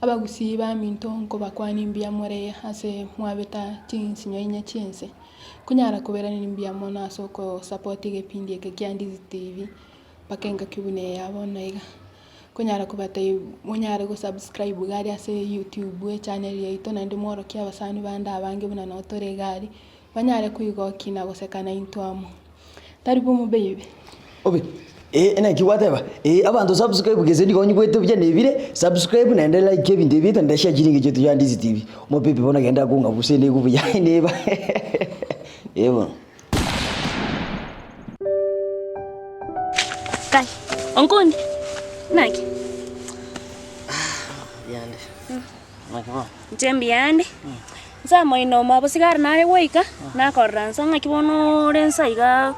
abagusi baminto nkobakwani mbiamore ase mwabeta chinsinyo inya chinse kunyara kubera ni mbiamo naso ko support gepindi eke kya Ndizi TV pakenga kibune yabona iga kunyara kubata munyara go subscribe gari ase YouTube channel yaito nandi mworo kya basani banda abange buna notore gari banyare kuigokina gosekana intwamo taribu mu baby obi ena kiwateba abantu subscribe geze ndigonyi kwete bya nebire subscribe na enda like ebinde bito ndashya jiringe cyo ya Ndizi TV mo baby bona genda kunga busende kubuya neba yebo kai onkundi naki yande makabo njembi yande Zamo ino mabusigara nare weika na koransa ngakibono rensa iga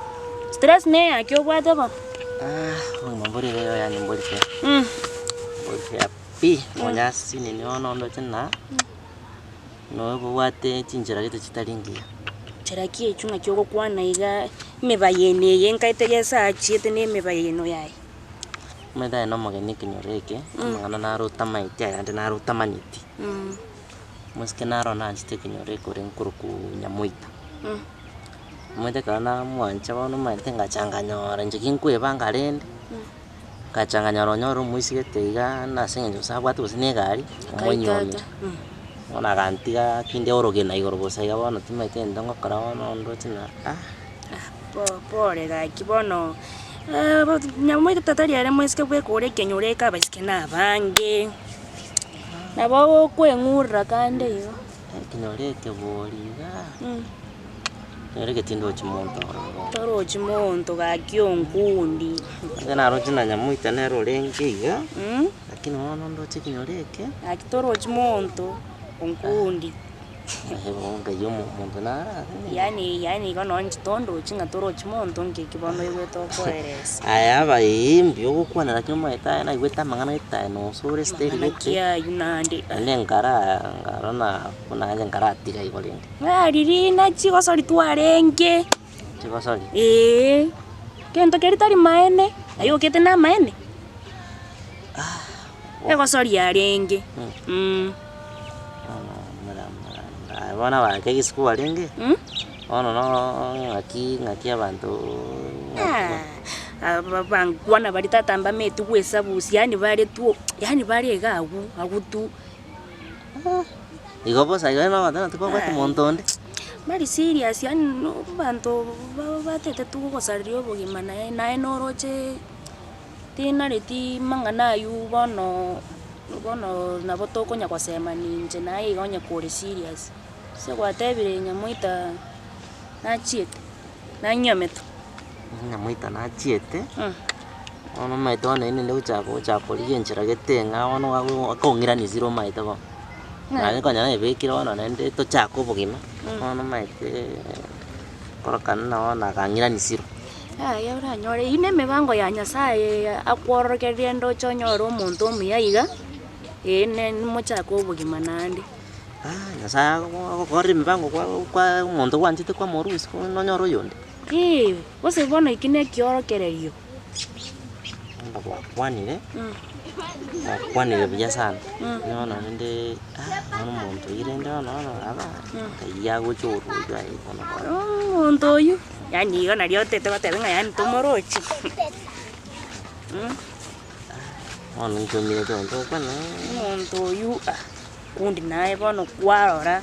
stress ne akyo bwate ba mamburi leo yani mburi pe mburi pi monyasi ni ono ndo tena no bwate chinjira gito chitalingia cheraki echunga kyoko kwana iga mebayene yenkaite yesa chiete ne mebayeno yayi meda no mageni kinyoreke mangana naro tamaiti ande naro tamaniti muske naro na chite kinyoreke renkuruku nyamuita mwede kana mwancha bano maite ngachanganyora njikinkwe bangarende kachanganyora nyoro muisigete iga nasengenjo sabwatu busine gari omonyoni ona gantiga kinde oroge na igoro bosa iga bono timaite ndongo karawono ndo tina pore ga kibono nyamuita tatari are muiske bwe kore kenyoreka basiske na bange nabo kwengurra kande yo kinyoreke boriga Nyoreke tindo chimonto. Toro chimonto ga kyonkundi. Ngana rochina nyamuita nero lengiga. Lakini wono ndo chikinyoreke. Akitoro chimonto onkundi. Hebo ngayomo muntu nara. Yani kono nchitondo chinga toro chimonto ngekibono yeto koeres. Aya ba imbi okukwana lakini maita na igweta mangana ita no sore steri leke. Ya yunande. Ngara ngarona kuna ngara atiga igolende. Riri na chigo sori tuarenge. Chigo sori. Kento keritari maene. Ayo kete na maene. Ego sori arenge. Wana ba ke isku alenge ono no ngaki abantu bangwana bali tatamba metu kwesa busi yani bale tu yani bale gagu agutu igobo saiga no batana tuko kwa montonde bali serious yani bantu batete tu ko sario bogima na enoroche tina leti mangana yu bono nabo tokonya kwa sema ninje na igonya kore serious se gwatebire nyamuita na chiete na nyameto nyamuita na chiete ono maito ne ne uchako lienchera getenga ono akongira ni zero maito bo na konya ne bekira ono nende to chako bogima ono maite korokana ona kangira ni zero ya ura nyore ine mebango ya nyasaye akworokerie ndo chonyoro omuntu omuyaiga ne mochako bogima nande Nyasaye akokore mibango kwa muntu wanjite kwa morusi no nyoro yonde bose bono ikine kiorokererio ndabwa kwanire kwanire bya sana nona nende ono muntu irende ono aba ya gochoro ya ikono muntu yu yani yo nario tete batebenga yani tomorochi ono ntomire tonto kana muntu yu kundi nae bono kwarora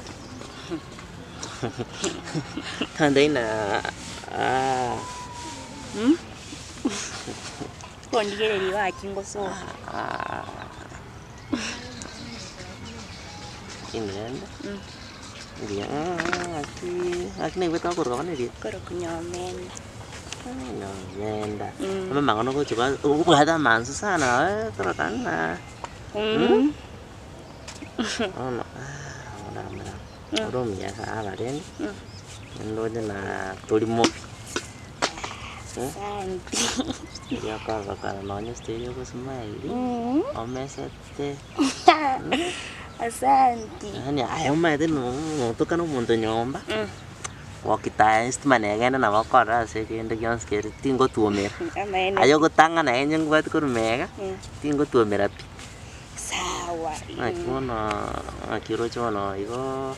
tandaina kondigereri wakingo so kinenda dia aki nek beto kor kapan dia kor kunyomenda nyomenda memang ono ko coba ada mansu sana terus kan ono rom ya abaren ndo na tolimo ya kaka nonya stereo ko smile omesete asante yani ayo maite no to kanu muntu nyomba wakita instrument egenda na bakora se kende gyanskere tingo tuomera ayo gutanga na enye ngwat kurumega tingo tuomera pi sawa Akibono akiroche bono igo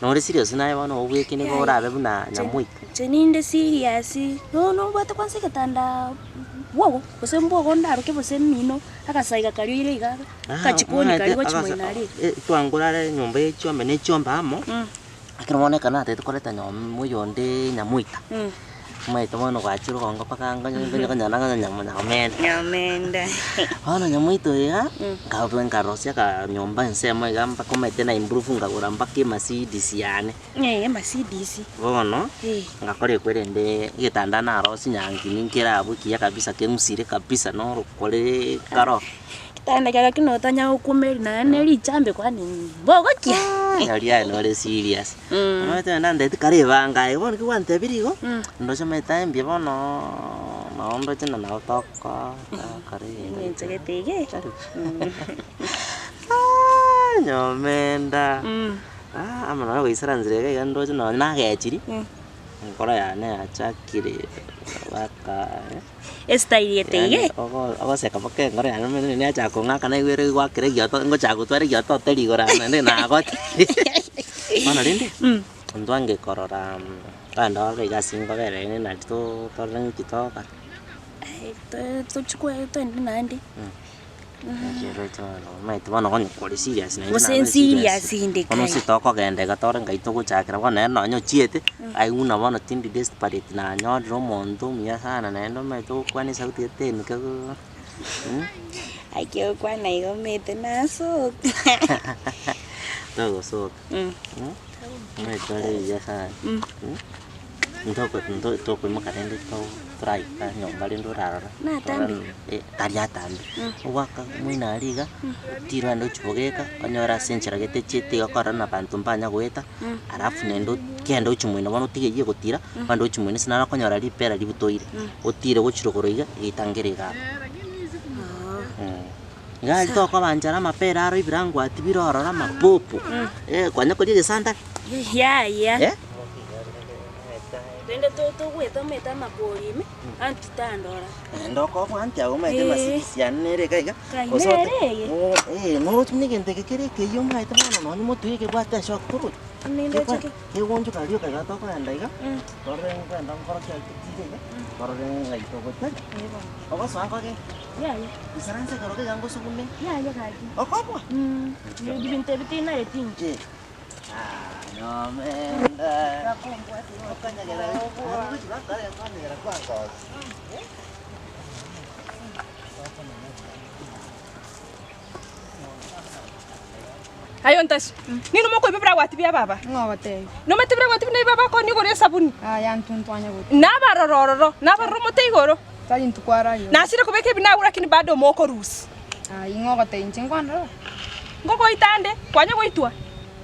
nore serious naye bono obwekene ko orabe buna nyamuita. Cheninde serious. No bwate kwanza ketanda wogo bose mbogo ndaro ke bose mino akasaiga kali ile igaga kachikoni kali wachimoinari twangurare nyumba y'ekyombe n'ekyombe amo akirmonekana ate tukoreta muyonde nyamuita maito mono gwachiro gongo pakanga nyana nyamenda ana nyamuito ya ngabwe ngarosia ka nyumba nsema igamba komete na improve ngagura mpaka Mercedes yane Mercedes bono ngakore kwerende gitanda na rosi nyangi ninkira abuki ya kabisa kemusire kabisa no rukore karo kitanda kya kinotanya ukumeri na neri chambe kwani bogo kia yari no le serious mate nande tikaribanga ibona kiwante birigo ndocho meta mbye bono naondo tena na toka kare nzegete nyomenda amana wisara nzirege ndocho no nagechiri ngora yane achakire baka style yetege ogo seka pake ngora yane mene ne acha ko ngaka na igwere gwakire gyoto ngo chago tware gyoto teri gora nande na gote mana rinde ndwange korora kanda ga gasingo bere ne na to torren kitoka to chukwe to ndandi Kero tono maite bono gonyo kore serious na Ose serious inde kono sitoko gende gatore ngaito guchakira bono no nyo chiete aiguna bono tindi desperate na nyodro mondo mia sana na endo maito kwani sauti tenu ke akio kwana igomete naso todo so maito le ya sana Ntoko makarende to try ka nyomba lindo rara na tambi taria tambi waka mwina liga tiro ndo chubogeka kanyora senchera gete chete gakora na bantu mpanya gweta arafu nendo kendo chumwina bono tigeje gutira bando chumwina sinara kanyora lipera libutoire utire gochirogoro iga itangerega ngali to kwa banjara mapera aro ibirango ati birorora mapopo kwanya kodi gesanda ya Tende to gweta meta mapolime antitandora ndoko bwante ago maite masisianere kaiga kainere no tumigente kekere ke yo maite bono no motu ke bwate shock kuru ninde cheke ke wonjo kalio kaga to kwa ndaiga torre ngenda ngoro ke tije torre ngaito gote ogo swango ke ya isaranse karo ke gango sukume ya kaji okopwa yo dibinte bitina retinje Nyomenda okanya gera aru jura kare kwani gera kwanza Ayo ntas. Nino mo ko bibra wati bia baba. Ngote. No mete bibra wati bia baba ko ni gore sabuni. Aya ntuntwanya gote. Na barororo, na baromo te igoro. Tali ntukwara yo. Na sire ko beke bina ura kini bado mo ko rus. Ai ngote inchingwanda. Ngoko itande, kwanya go itwa.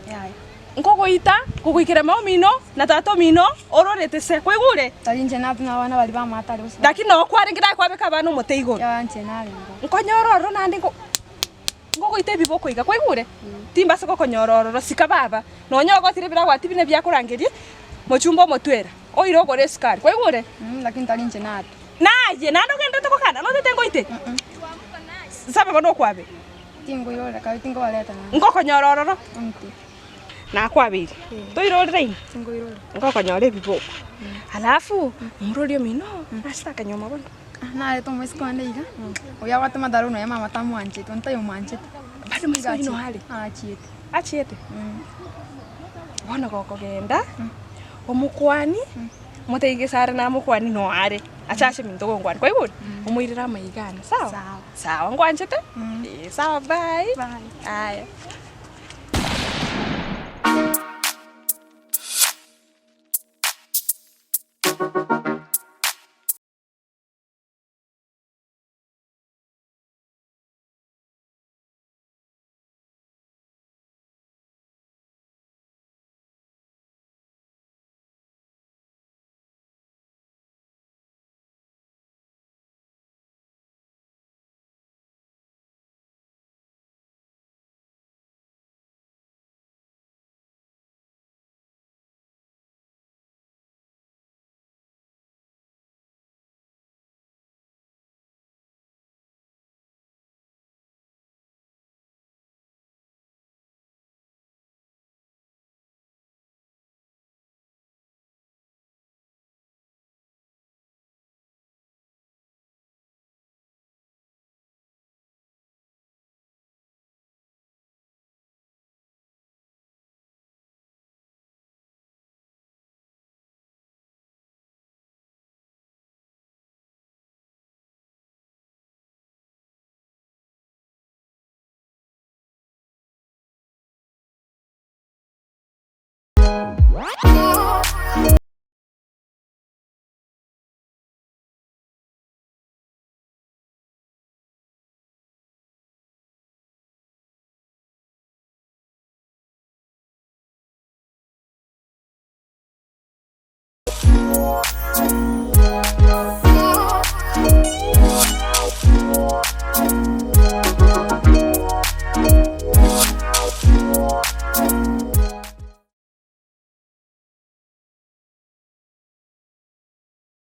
Yaya. Ngoko ita, kukuikira mao mino, na tato mino, ororete se ko igure. Tali nchena tuna wana bali ba matali usi. Daki no kware ngira kwa beka bano mo te igoro. Ya nchena lingo. Nkonyororo na ndingo. Ngoko ite biboko iga ko igure. Timba se ko konyororo sika baba. No nyogo tire bira wati bine bya kurangerie. Mochumbo motwera. Oiro gore skari. Ko igure. Lakini tali nchena atu. Naje nando gende to kokana no tengo ite. Sabe bono kwabe. Tingo yora ka tingo baleta na. Ngoko nyororo. Umti. Na kwabiri. To irore rein. Tingo yora. Ngoko nyore biboko. Alafu mrodio mino. Nastaka nyoma bono. Na le tomo eskonde iga. Oya watu madaru no ya mama tamu anche tonta yo manche. Bado msori no hali. Achiete. Achiete. Bono goko genda. Omukwani. Mutege sare na mukwani no are. Achashe mintogo ngwani. Kwa hivyo umuirira maigana. Sawa? Sawa. Sawa ngwanchete? Sawa bye. Bye. Aya. Thank you.